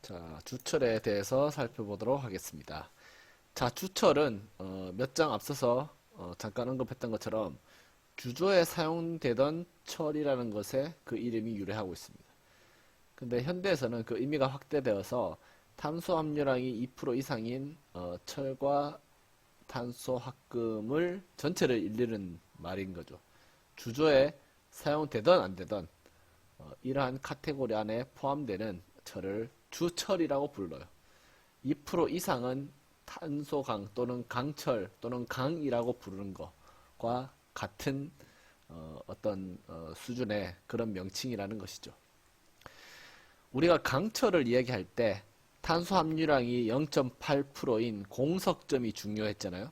자, 주철에 대해서 살펴보도록 하겠습니다. 자, 주철은 몇 장 앞서서 잠깐 언급했던 것처럼 주조에 사용되던 철이라는 것에 그 이름이 유래하고 있습니다. 근데 현대에서는 그 의미가 확대되어서 탄소 함유량이 2% 이상인 철과 탄소 합금을 전체를 일르는 말인 거죠. 주조에 사용되던 안 되던 이러한 카테고리 안에 포함되는 철을 주철이라고 불러요. 2% 이상은 탄소강 또는 강철 또는 강이라고 부르는 것과 같은 어떤 수준의 그런 명칭이라는 것이죠. 우리가 강철을 이야기할 때 탄소 함유량이 0.8%인 공석점이 중요했잖아요.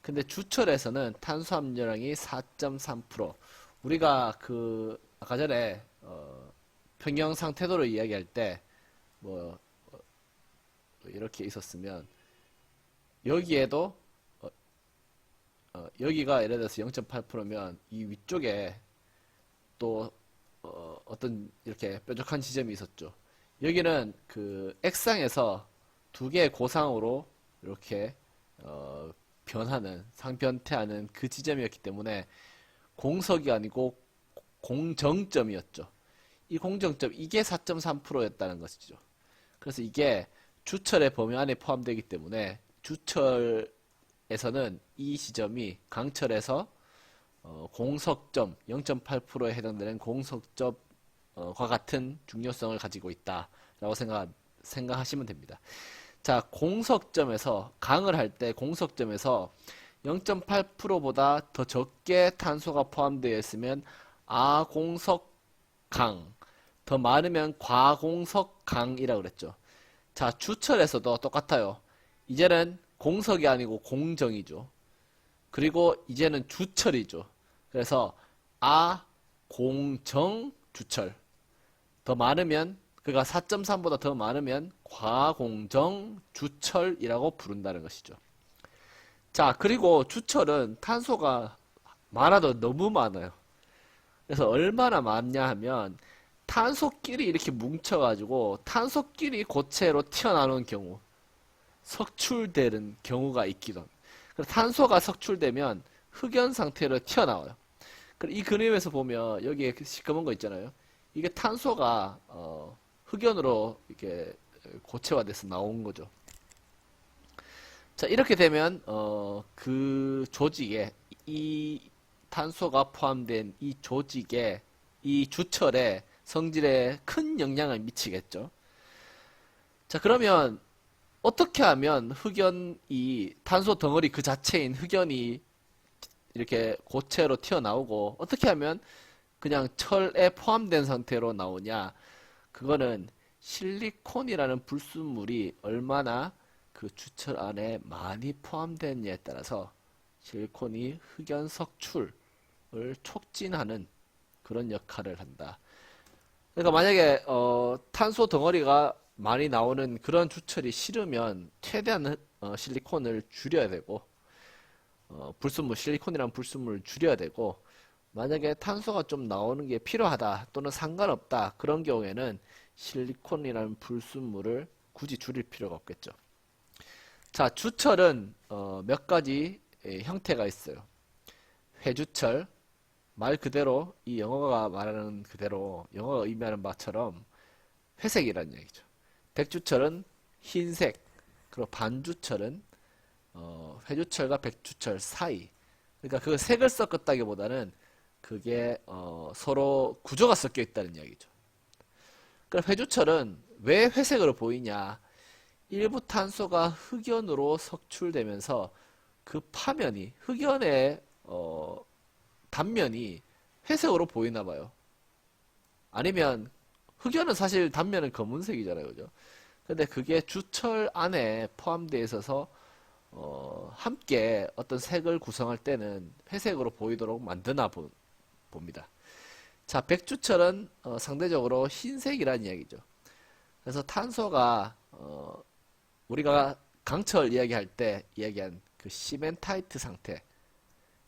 근데 주철에서는 탄소 함유량이 4.3%. 우리가 그 아까 전에 평형 상태도를 이야기할 때 뭐 이렇게 있었으면 여기에도 여기가 예를 들어서 0.8%면 이 위쪽에 또 어떤 이렇게 뾰족한 지점이 있었죠. 여기는 그 X상에서 두 개의 고상으로 이렇게 변하는 상변태하는 그 지점이었기 때문에 공석이 아니고 공정점이었죠. 이 공정점 이게 4.3%였다는 것이죠. 그래서 이게 주철의 범위 안에 포함되기 때문에 주철에서는 이 지점이 강철에서 공석점 0.8%에 해당되는 공석점과 같은 중요성을 가지고 있다라고 생각하시면 됩니다. 자, 공석점에서 강을 할 때 공석점에서 0.8%보다 더 적게 탄소가 포함되어 있으면 아공석강, 더 많으면 과공석강이라고 그랬죠. 자, 주철에서도 똑같아요. 이제는 공석이 아니고 공정이죠. 그리고 이제는 주철이죠. 그래서 아공정 주철. 더 많으면 그가 4.3보다 더 많으면 과공정 주철이라고 부른다는 것이죠. 자, 그리고 주철은 탄소가 많아도 너무 많아요. 그래서 얼마나 많냐 하면 탄소끼리 이렇게 뭉쳐가지고 탄소끼리 고체로 튀어나오는 경우, 석출되는 경우가 있기도 합니다. 탄소가 석출되면 흑연 상태로 튀어나와요. 이 그림에서 보면 여기에 시커먼 거 있잖아요. 이게 탄소가 흑연으로 이렇게 고체화돼서 나온 거죠. 자, 이렇게 되면 그 조직에 이 탄소가 포함된 이 조직에 이 주철에 성질에 큰 영향을 미치겠죠. 자, 그러면 어떻게 하면 흑연이 탄소 덩어리 그 자체인 흑연이 이렇게 고체로 튀어나오고 어떻게 하면 그냥 철에 포함된 상태로 나오냐? 그거는 실리콘이라는 불순물이 얼마나 그 주철 안에 많이 포함됐냐에 따라서 실리콘이 흑연 석출을 촉진하는 그런 역할을 한다. 그러니까 만약에 탄소 덩어리가 많이 나오는 그런 주철이 싫으면 최대한 실리콘을 줄여야 되고 불순물 실리콘이란 불순물을 줄여야 되고 만약에 탄소가 좀 나오는 게 필요하다 또는 상관없다 그런 경우에는 실리콘이라는 불순물을 굳이 줄일 필요가 없겠죠. 자, 주철은 몇 가지 형태가 있어요. 회주철, 말 그대로 이 영어가 말하는 그대로 영어가 의미하는 바처럼 회색이라는 얘기죠. 백주철은 흰색, 그리고 반주철은 회주철과 백주철 사이. 그러니까 그 색을 섞었다기보다는 그게 서로 구조가 섞여 있다는 이야기죠. 그럼 회주철은 왜 회색으로 보이냐? 일부 탄소가 흑연으로 석출되면서 그 파면이 흑연의 단면이 회색으로 보이나 봐요. 아니면 흑연은 사실 단면은 검은색이잖아요, 그죠? 근데 그게 주철 안에 포함되어 있어서 함께 어떤 색을 구성할 때는 회색으로 보이도록 만드나 봅니다. 자, 백주철은 상대적으로 흰색이라는 이야기죠. 그래서 탄소가 우리가 강철 이야기할 때 이야기한 그 시멘타이트 상태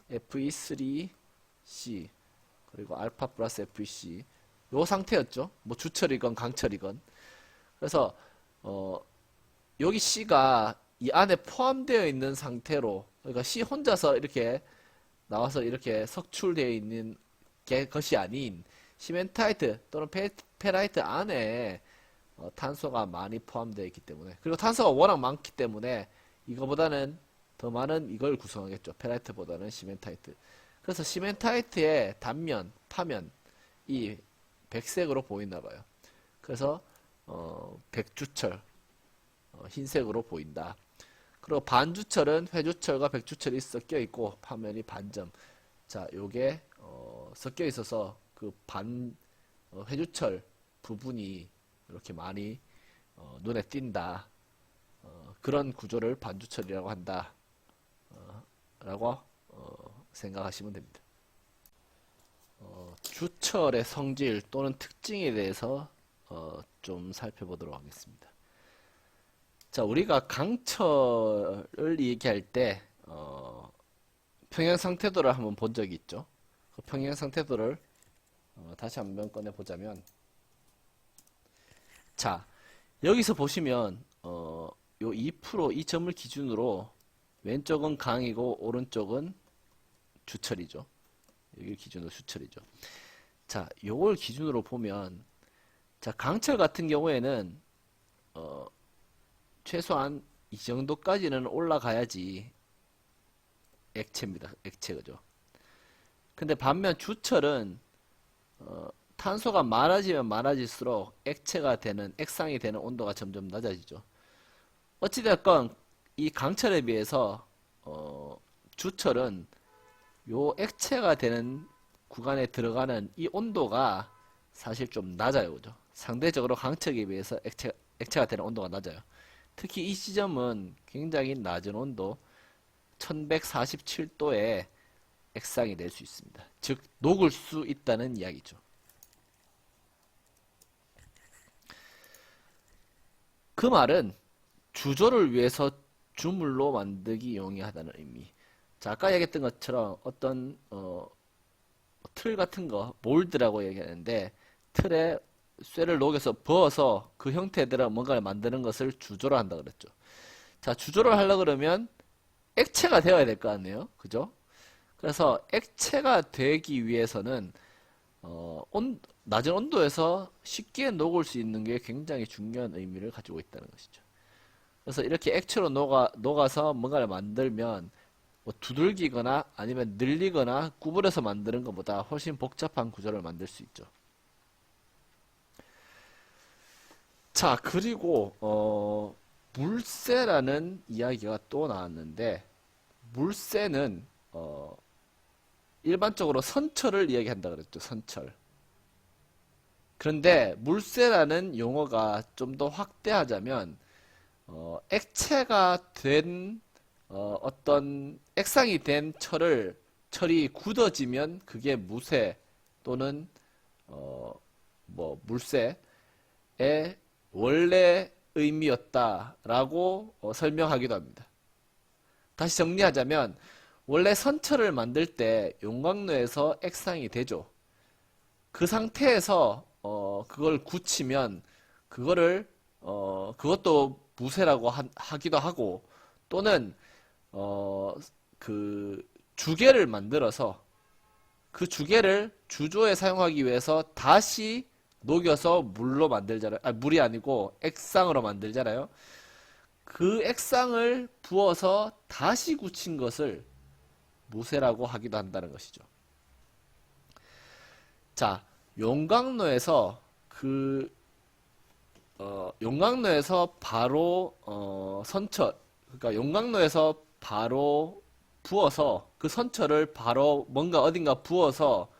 Fe3C 그리고 알파 플러스 FeC 요 상태였죠. 뭐 주철이건 강철이건. 그래서 어, 여기 C가 이 안에 포함되어 있는 상태로, 그러니까 C 혼자서 이렇게 나와서 이렇게 석출되어 있는 것이 아닌 시멘타이트 또는 페라이트 안에 탄소가 많이 포함되어 있기 때문에, 그리고 탄소가 워낙 많기 때문에 이거보다는 더 많은 이걸 구성하겠죠. 페라이트보다는 시멘타이트. 그래서 시멘타이트의 단면, 파면 이 백색으로 보이나 봐요. 그래서 백주철 흰색으로 보인다. 그리고 반주철은 회주철과 백주철이 섞여 있고 파면이 반점. 자, 요게 섞여 있어서 그 회주철 부분이 이렇게 많이 눈에 띈다. 그런 구조를 반주철이라고 한다. 라고 생각하시면 됩니다. 주철의 성질 또는 특징에 대해서 좀 살펴보도록 하겠습니다. 자, 우리가 강철을 얘기할 때 평형상태도를 한번 본 적이 있죠. 그 평형상태도를 다시 한번 꺼내 보자면, 자, 여기서 보시면 요 2% 이 점을 기준으로 왼쪽은 강이고 오른쪽은 주철이죠. 여기 기준으로 주철이죠. 자, 요걸 기준으로 보면, 자, 강철 같은 경우에는 최소한 이 정도까지는 올라가야지 액체입니다. 액체, 그죠? 근데 반면 주철은 탄소가 많아지면 많아질수록 액체가 되는, 액상이 되는 온도가 점점 낮아지죠. 어찌됐건 이 강철에 비해서 주철은 요 액체가 되는 구간에 들어가는 이 온도가 사실 좀 낮아요, 그죠? 상대적으로 강철에 비해서 액체가 되는 온도가 낮아요. 특히 이 지점은 굉장히 낮은 온도 1147도에 액상이 될 수 있습니다. 즉 녹을 수 있다는 이야기죠. 그 말은 주조를 위해서 주물로 만들기 용이하다는 의미. 자, 아까 얘기했던 것처럼 어떤 틀 같은 거, 몰드라고 얘기하는데, 틀에 쇠를 녹여서 부어서 그 형태대로 뭔가를 만드는 것을 주조를 한다 그랬죠. 자, 주조를 하려고 그러면 액체가 되어야 될 거 아니에요, 그죠? 그래서 액체가 되기 위해서는 낮은 온도에서 쉽게 녹을 수 있는 게 굉장히 중요한 의미를 가지고 있다는 것이죠. 그래서 이렇게 액체로 녹아서 뭔가를 만들면 뭐 두들기거나 아니면 늘리거나 구부려서 만드는 것보다 훨씬 복잡한 구조를 만들 수 있죠. 자, 그리고 물세라는 이야기가 또 나왔는데, 물세는 일반적으로 선철을 이야기한다 그랬죠. 선철. 그런데 물세라는 용어가 좀 더 확대하자면 액체가 된 어떤 액상이 된 철이 굳어지면 그게 무쇠 또는 뭐 물세의 원래 의미였다라고 설명하기도 합니다. 다시 정리하자면 원래 선철을 만들 때 용광로에서 액상이 되죠. 그 상태에서 그걸 굳히면 그것도 무쇠라고 하기도 하고, 또는 그 주개를 만들어서 그 주개를 주조에 사용하기 위해서 다시 녹여서 물로 만들잖아요. 물이 아니고 액상으로 만들잖아요. 그 액상을 부어서 다시 굳힌 것을 무쇠라고 하기도 한다는 것이죠. 자, 용광로에서 용광로에서 바로 선철, 그러니까 용광로에서 바로 부어서 그 선철을 바로 뭔가 어딘가 부어서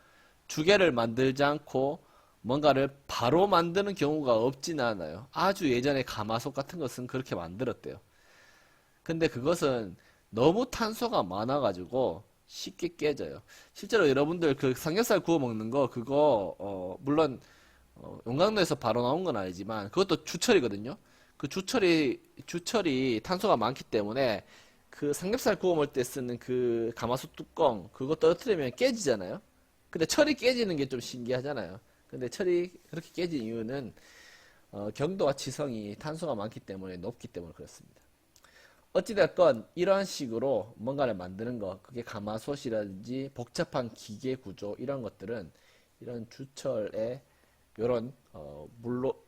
주개를 만들지 않고 뭔가를 바로 만드는 경우가 없지는 않아요. 아주 예전에 가마솥 같은 것은 그렇게 만들었대요. 근데 그것은 너무 탄소가 많아가지고 쉽게 깨져요. 실제로 여러분들 그 삼겹살 구워 먹는 거 그거 물론 용광로에서 바로 나온 건 아니지만 그것도 주철이거든요. 그 주철이 탄소가 많기 때문에 그 삼겹살 구워 먹을 때 쓰는 그 가마솥 뚜껑 그거 떨어뜨리면 깨지잖아요. 근데 철이 깨지는 게 좀 신기하잖아요. 근데 철이 그렇게 깨진 이유는 경도와 치성이 탄소가 많기 때문에 높기 때문에 그렇습니다. 어찌됐건 이런 식으로 뭔가를 만드는 거, 그게 가마솥이라든지 복잡한 기계 구조 이런 것들은 이런 주철에 이런 물로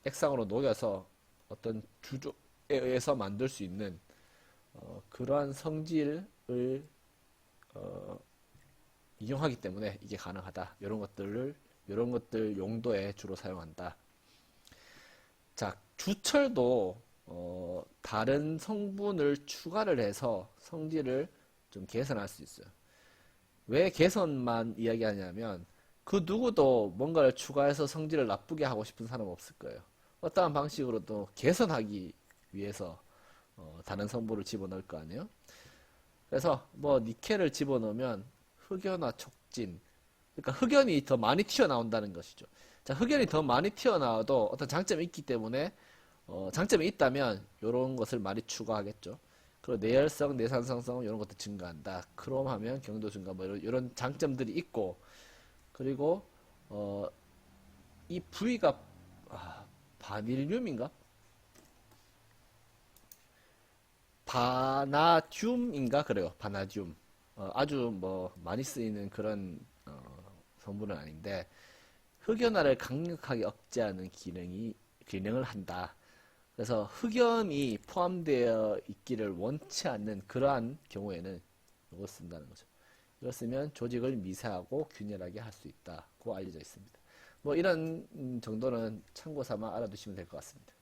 액상으로 녹여서 어떤 주조에 의해서 만들 수 있는 그러한 성질을 어, 이용하기 때문에 이게 가능하다. 이런 것들 용도에 주로 사용한다. 자, 주철도 다른 성분을 추가를 해서 성질을 좀 개선할 수 있어요. 왜 개선만 이야기하냐면 그 누구도 뭔가를 추가해서 성질을 나쁘게 하고 싶은 사람은 없을 거예요. 어떠한 방식으로도 개선하기 위해서 다른 성분을 집어넣을 거 아니에요? 그래서 뭐 니켈을 집어넣으면 흑연화 촉진, 그러니까 흑연이 더 많이 튀어나온다는 것이죠. 자, 흑연이 더 많이 튀어나와도 어떤 장점이 있기 때문에 장점이 있다면 이런 것을 많이 추가하겠죠. 그리고 내열성, 내산성성 이런 것도 증가한다. 크롬하면 경도 증가 뭐 이런 장점들이 있고 그리고 이 부위가 바닐륨인가? 바나듐인가 그래요. 바나듐. 아주 뭐 많이 쓰이는 그런 성분은 아닌데 흑연화를 강력하게 억제하는 기능을 한다. 그래서 흑연이 포함되어 있기를 원치 않는 그러한 경우에는 이걸 쓴다는 거죠. 이걸 쓰면 조직을 미세하고 균일하게 할 수 있다고 알려져 있습니다. 뭐 이런 정도는 참고 삼아 알아두시면 될 것 같습니다.